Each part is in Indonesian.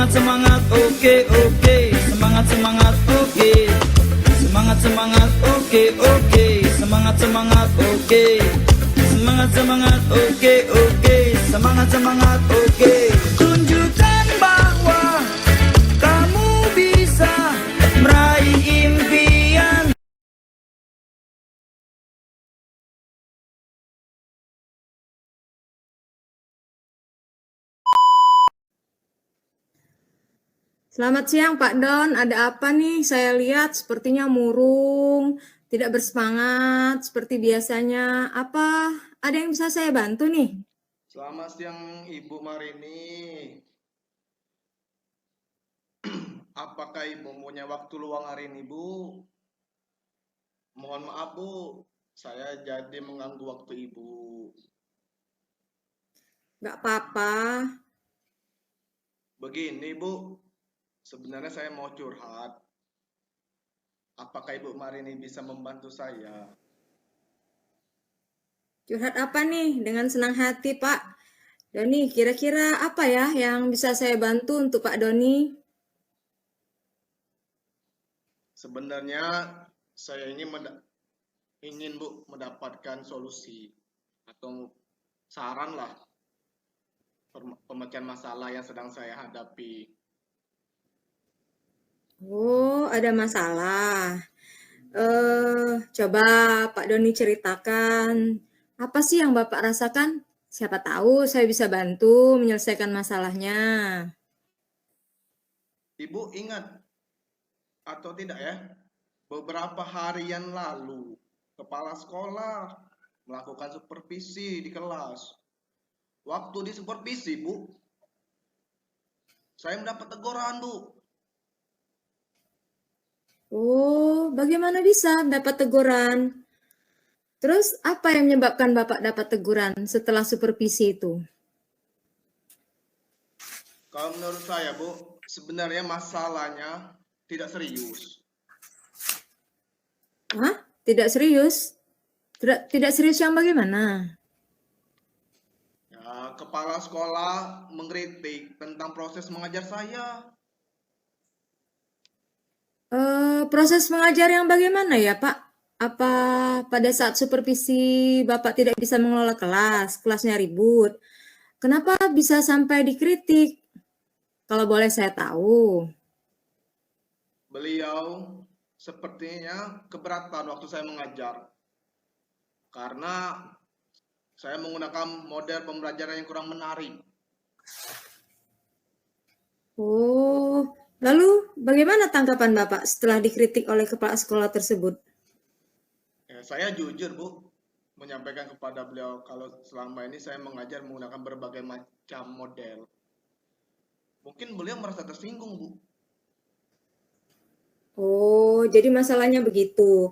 Semangat semangat oke oke, semangat semangat oke, semangat semangat oke oke, semangat semangat oke, semangat semangat oke oke, semangat semangat oke. Tunjukkan bahwa kamu bisa meraih impian. Selamat siang Pak Don, ada apa nih? Saya lihat sepertinya murung, tidak bersemangat seperti biasanya. Apa ada yang bisa saya bantu nih? Selamat siang Ibu Marini. Apakah Ibu punya waktu luang hari ini, Bu? Mohon maaf, Bu. Saya jadi mengganggu waktu Ibu. Nggak apa-apa. Begini, Bu. Sebenarnya saya mau curhat. Apakah Ibu Marini bisa membantu saya? Curhat apa nih? Dengan senang hati Pak. Doni, kira-kira apa ya yang bisa saya bantu untuk Pak Doni? Sebenarnya saya ini ingin, Bu, mendapatkan solusi atau saran lah pemecahan masalah yang sedang saya hadapi. Oh, ada masalah. Coba Pak Doni ceritakan, apa sih yang Bapak rasakan? Siapa tahu saya bisa bantu menyelesaikan masalahnya. Ibu ingat atau tidak ya? Beberapa hari yang lalu, kepala sekolah melakukan supervisi di kelas. Waktu di supervisi, Bu, saya mendapat teguran, Bu. Oh, bagaimana bisa dapat teguran? Terus apa yang menyebabkan Bapak dapat teguran setelah supervisi itu? Kalau menurut saya, Bu, sebenarnya masalahnya tidak serius. Hah? Tidak serius? Tidak serius yang bagaimana? Ya, kepala sekolah mengkritik tentang proses mengajar saya. Proses mengajar yang bagaimana ya, Pak? Apa pada saat supervisi Bapak tidak bisa mengelola kelas, kelasnya ribut? Kenapa bisa sampai dikritik? Kalau boleh saya tahu. Beliau sepertinya keberatan waktu saya mengajar. Karena saya menggunakan model pembelajaran yang kurang menarik. Oh, lalu bagaimana tanggapan Bapak setelah dikritik oleh kepala sekolah tersebut? Ya, saya jujur, Bu, menyampaikan kepada beliau kalau selama ini saya mengajar menggunakan berbagai macam model. Mungkin beliau merasa tersinggung, Bu. Oh, jadi masalahnya begitu.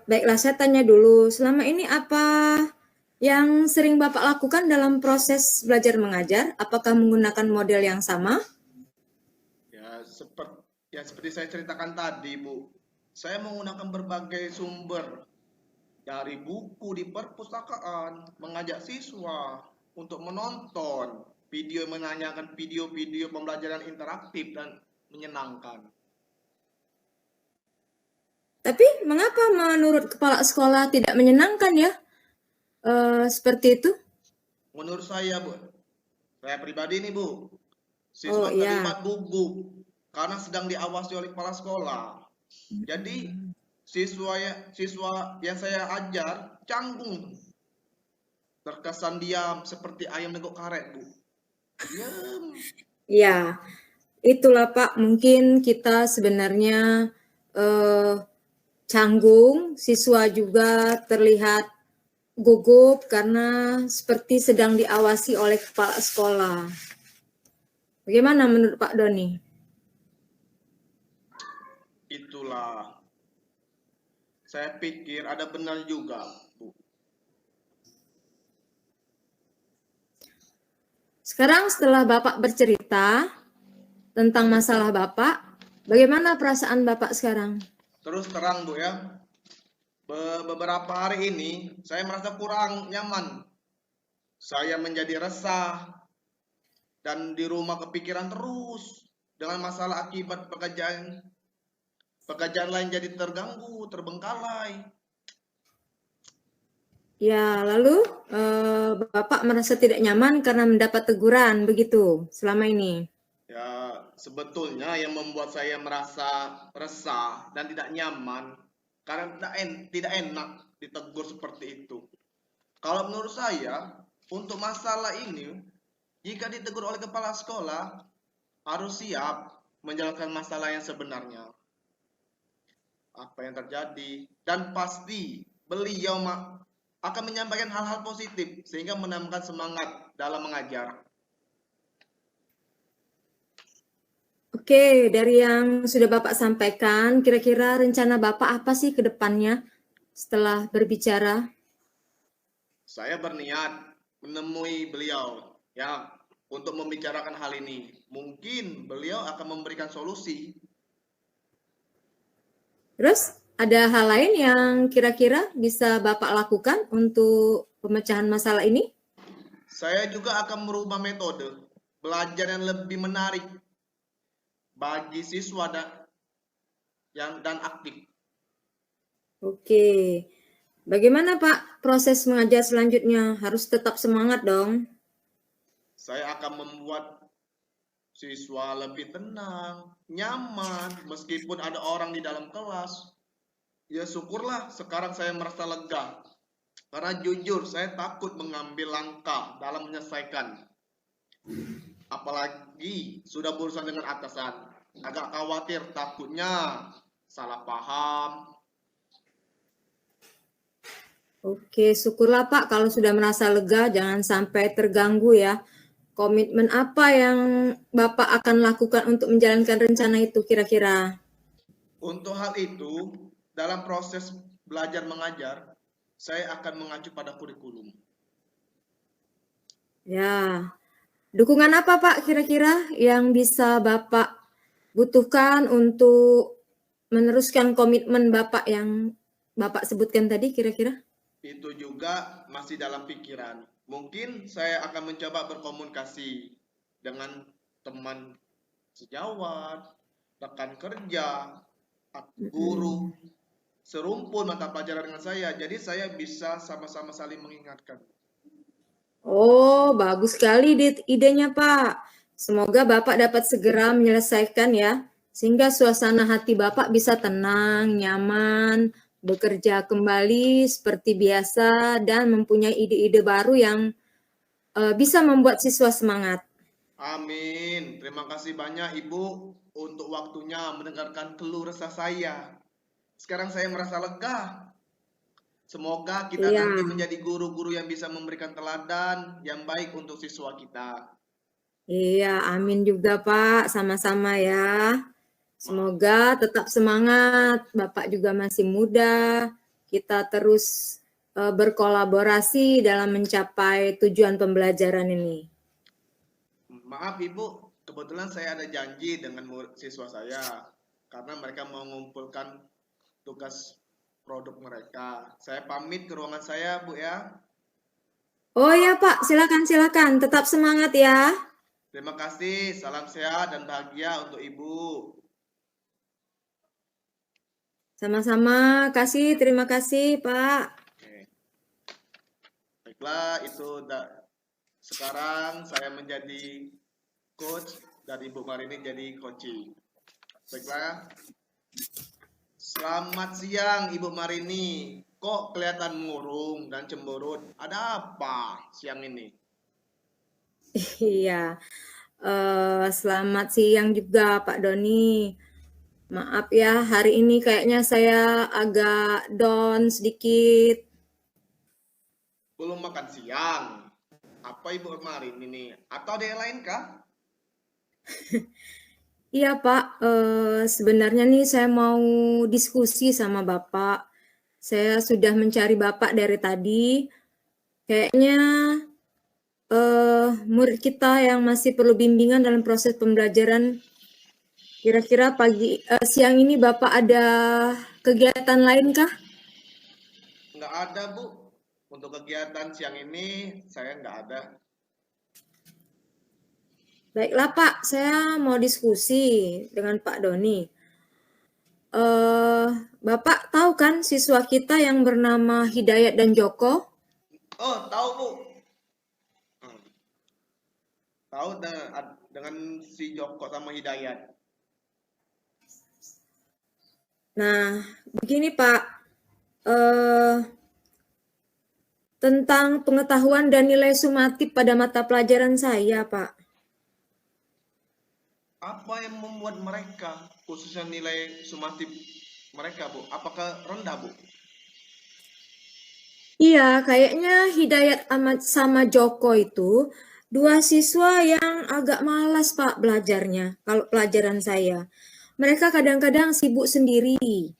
Baiklah, saya tanya dulu, selama ini apa yang sering Bapak lakukan dalam proses belajar mengajar? Apakah menggunakan model yang sama? Ya, seperti saya ceritakan tadi, Bu. Saya menggunakan berbagai sumber dari buku di perpustakaan, mengajak siswa untuk menonton video menanyakan video-video pembelajaran interaktif dan menyenangkan. Tapi mengapa menurut kepala sekolah tidak menyenangkan ya? Seperti itu? Menurut saya, Bu, saya pribadi nih, Bu, Oh siswa iya. terlibat gugup karena sedang diawasi oleh kepala sekolah. Jadi siswa yang saya ajar canggung, terkesan diam seperti ayam negok karet, Bu. Diam. Ya, itulah Pak, mungkin kita sebenarnya canggung, siswa juga terlihat gugup karena seperti sedang diawasi oleh kepala sekolah. Bagaimana menurut Pak Doni? Itulah. Saya pikir ada benar juga, Bu. Sekarang setelah Bapak bercerita tentang masalah Bapak, bagaimana perasaan Bapak sekarang? Terus terang, Bu, ya. Beberapa hari ini saya merasa kurang nyaman. Saya menjadi resah. dan di rumah kepikiran terus dengan masalah akibat pekerjaan lain jadi terganggu, terbengkalai. Ya, lalu Bapak merasa tidak nyaman karena mendapat teguran begitu selama ini. Ya, sebetulnya yang membuat saya merasa resah dan tidak nyaman karena tidak enak ditegur seperti itu. Kalau menurut saya, untuk masalah ini, jika ditegur oleh kepala sekolah, harus siap menjalankan masalah yang sebenarnya. Apa yang terjadi, dan pasti beliau akan menyampaikan hal-hal positif sehingga menambahkan semangat dalam mengajar. Oke, dari yang sudah Bapak sampaikan, kira-kira rencana Bapak apa sih ke depannya setelah berbicara? Saya berniat menemui beliau ya untuk membicarakan hal ini. Mungkin beliau akan memberikan solusi. Terus ada hal lain yang kira-kira bisa Bapak lakukan untuk pemecahan masalah ini? Saya juga akan merubah metode belajar yang lebih menarik bagi siswa dan aktif. Oke, bagaimana Pak proses mengajar selanjutnya? Harus tetap semangat dong. Saya akan membuat siswa lebih tenang, nyaman, meskipun ada orang di dalam kelas. Ya syukurlah sekarang saya merasa lega. Karena jujur saya takut mengambil langkah dalam menyelesaikan. Apalagi sudah berurusan dengan atasan. Agak khawatir takutnya salah paham. Oke, syukurlah Pak kalau sudah merasa lega, jangan sampai terganggu ya. Komitmen apa yang Bapak akan lakukan untuk menjalankan rencana itu kira-kira? Untuk hal itu, dalam proses belajar mengajar, saya akan mengacu pada kurikulum. Ya, dukungan apa Pak kira-kira yang bisa Bapak butuhkan untuk meneruskan komitmen Bapak yang Bapak sebutkan tadi kira-kira? Itu juga masih dalam pikiran. Mungkin saya akan mencoba berkomunikasi dengan teman sejawat, rekan kerja, guru, serumpun mata pelajaran dengan saya. Jadi saya bisa sama-sama saling mengingatkan. Oh, bagus sekali idenya Pak. Semoga Bapak dapat segera menyelesaikan ya, sehingga suasana hati Bapak bisa tenang, nyaman, bekerja kembali seperti biasa, dan mempunyai ide-ide baru yang bisa membuat siswa semangat. Amin. Terima kasih banyak Ibu untuk waktunya mendengarkan keluh resah saya. Sekarang saya merasa lega. Semoga kita Iya, nanti menjadi guru-guru yang bisa memberikan teladan yang baik untuk siswa kita. iya, amin juga Pak, sama-sama ya. Maaf. Semoga tetap semangat, Bapak juga masih muda, kita terus berkolaborasi dalam mencapai tujuan pembelajaran ini. Maaf Ibu, kebetulan saya ada janji dengan siswa saya karena mereka mau mengumpulkan tugas produk mereka. Saya pamit ke ruangan saya, Bu ya. Oh ya Pak, silakan, tetap semangat ya. Terima kasih, salam sehat dan bahagia untuk Ibu. Sama-sama, terima kasih Pak. Oke. Baiklah, itu sekarang saya menjadi coach dan Ibu Marini jadi coaching. Baiklah. Selamat siang Ibu Marini. Kok kelihatan murung dan cemberut? Ada apa siang ini? Iya, selamat siang juga Pak Doni. Maaf ya, hari ini kayaknya saya agak down sedikit. Belum makan siang. Apa Ibu Marini ini? Atau ada yang lain kah? Iya Pak, sebenarnya nih saya mau diskusi sama Bapak. Saya sudah mencari Bapak dari tadi. Kayaknya murid kita yang masih perlu bimbingan dalam proses pembelajaran. Kira-kira siang ini Bapak ada kegiatan lain kah? Nggak ada Bu. Untuk kegiatan siang ini saya nggak ada. Baiklah Pak, saya mau diskusi dengan Pak Doni. Bapak tahu kan siswa kita yang bernama Hidayat dan Joko? Oh, tahu Bu. Hmm, tahu dengan si Joko sama Hidayat. Nah, begini Pak, eh, tentang pengetahuan dan nilai sumatif pada mata pelajaran saya, Pak. Apa yang membuat mereka, khususnya nilai sumatif mereka, Bu? Apakah rendah, Bu? Iya, kayaknya Hidayat Ahmad sama Joko itu dua siswa yang agak malas, Pak, belajarnya. Kalau pelajaran saya, mereka kadang-kadang sibuk sendiri.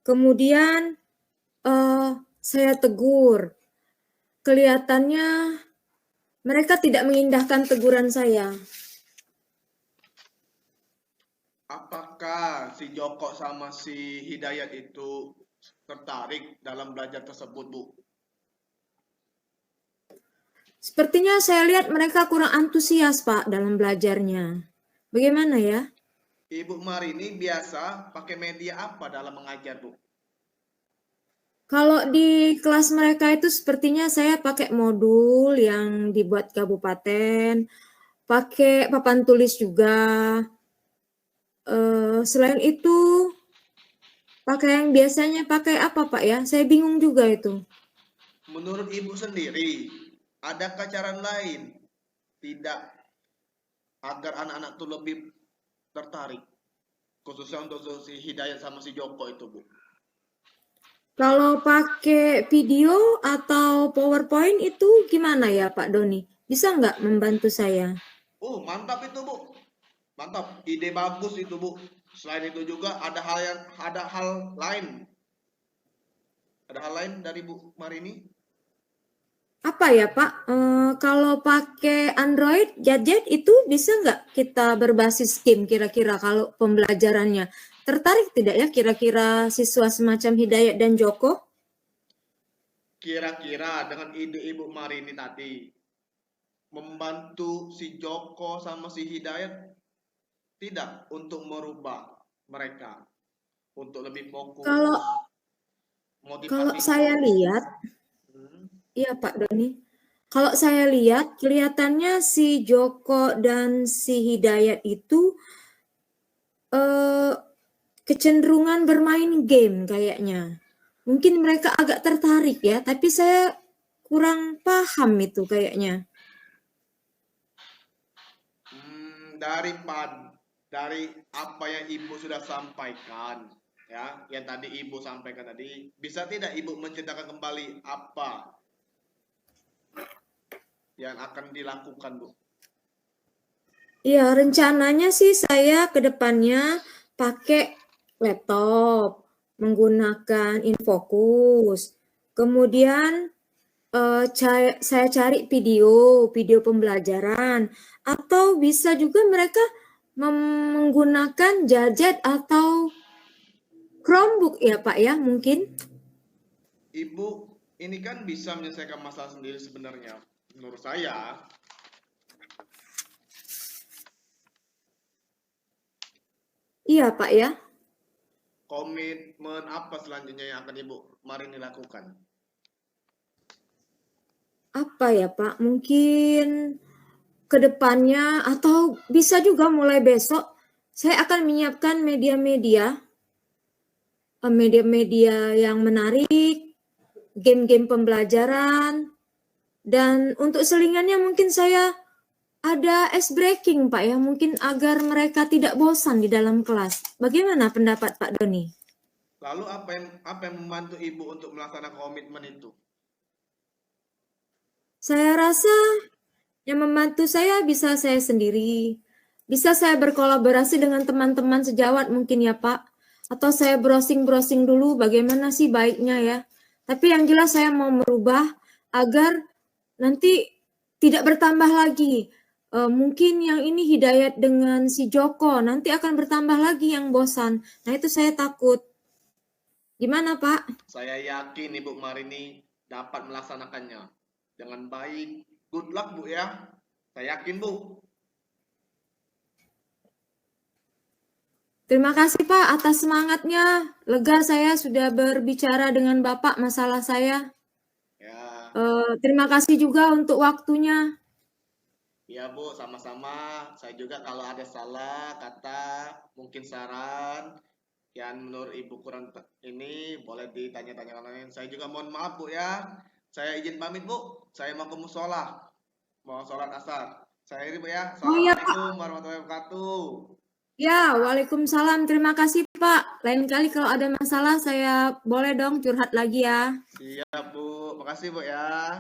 Kemudian eh, saya tegur, kelihatannya mereka tidak mengindahkan teguran saya. Apakah si Joko sama si Hidayat itu tertarik dalam belajar tersebut, Bu? Sepertinya saya lihat mereka kurang antusias, Pak, dalam belajarnya. Bagaimana ya? Ibu Marini biasa pakai media apa dalam mengajar, Bu? Kalau di kelas mereka itu sepertinya saya pakai modul yang dibuat kabupaten, pakai papan tulis juga. Selain itu, pakai yang biasanya pakai apa, Pak ya? Saya bingung juga itu. Menurut Ibu sendiri, adakah cara lain tidak agar anak-anak itu lebih tertarik, khususnya untuk si Hidayat sama si Joko itu, Bu? Kalau pakai video atau PowerPoint itu gimana ya, Pak Doni? Bisa nggak membantu saya? Mantap itu, Bu. Mantap, ide bagus itu, Bu. Selain itu juga ada hal lain. Ada hal lain dari Bu Marini? Apa ya Pak, kalau pakai Android gadget itu bisa nggak kita berbasis game kira-kira kalau pembelajarannya? Tertarik tidak ya kira-kira siswa semacam Hidayat dan Joko? Kira-kira dengan ide Ibu Marini tadi, membantu si Joko sama si Hidayat tidak untuk merubah mereka untuk lebih fokus, Kalau kalau motivasi. saya lihat, Hmm, iya Pak Doni, kalau saya lihat kelihatannya si Joko dan si Hidayat itu eh, kecenderungan bermain game kayaknya. Mungkin mereka agak tertarik ya, tapi saya kurang paham itu kayaknya. dari apa yang Ibu sudah sampaikan, ya, yang tadi Ibu sampaikan tadi, bisa tidak Ibu menceritakan kembali apa yang akan dilakukan, Bu? Iya, rencananya sih saya ke depannya pakai laptop, menggunakan InFocus. Kemudian saya cari video pembelajaran, atau bisa juga mereka menggunakan gadget atau Chromebook ya Pak ya mungkin. Ibu ini kan bisa menyelesaikan masalah sendiri sebenarnya. Menurut saya, Iya Pak ya. komitmen apa selanjutnya yang akan Ibu Marini lakukan? Apa ya Pak? Mungkin ke depannya atau bisa juga mulai besok saya akan menyiapkan media-media yang menarik, game-game pembelajaran, dan untuk selingannya mungkin saya ada ice breaking Pak ya, mungkin agar mereka tidak bosan di dalam kelas. Bagaimana pendapat Pak Doni? Lalu apa yang membantu Ibu untuk melaksanakan komitmen itu? Saya rasa yang membantu saya bisa saya sendiri. Bisa saya berkolaborasi dengan teman-teman sejawat mungkin ya Pak. Atau saya browsing-browsing dulu bagaimana sih baiknya ya. Tapi yang jelas saya mau merubah agar nanti tidak bertambah lagi. Mungkin yang ini Hidayat dengan si Joko, nanti akan bertambah lagi yang bosan. Nah itu saya takut. Gimana Pak? Saya yakin Ibu Marini dapat melaksanakannya dengan baik. Good luck, Bu ya. Saya yakin, Bu. Terima kasih Pak atas semangatnya. Lega saya sudah berbicara dengan Bapak masalah saya. Ya, Terima kasih juga untuk waktunya. iya Bu, sama-sama. Saya juga kalau ada salah kata, mungkin saran yang menurut Ibu kurang ini boleh ditanya-tanya lain. Saya juga mohon maaf Bu ya. Saya izin pamit Bu. Saya mau ke musola, mau sholat asar. Saya ini Bu ya. Oh iya Pak. Assalamualaikum warahmatullahi wabarakatuh. Ya, Waalaikumsalam. Terima kasih Pak. Lain kali kalau ada masalah saya boleh dong curhat lagi ya. Siap Bu. Makasih Bu ya.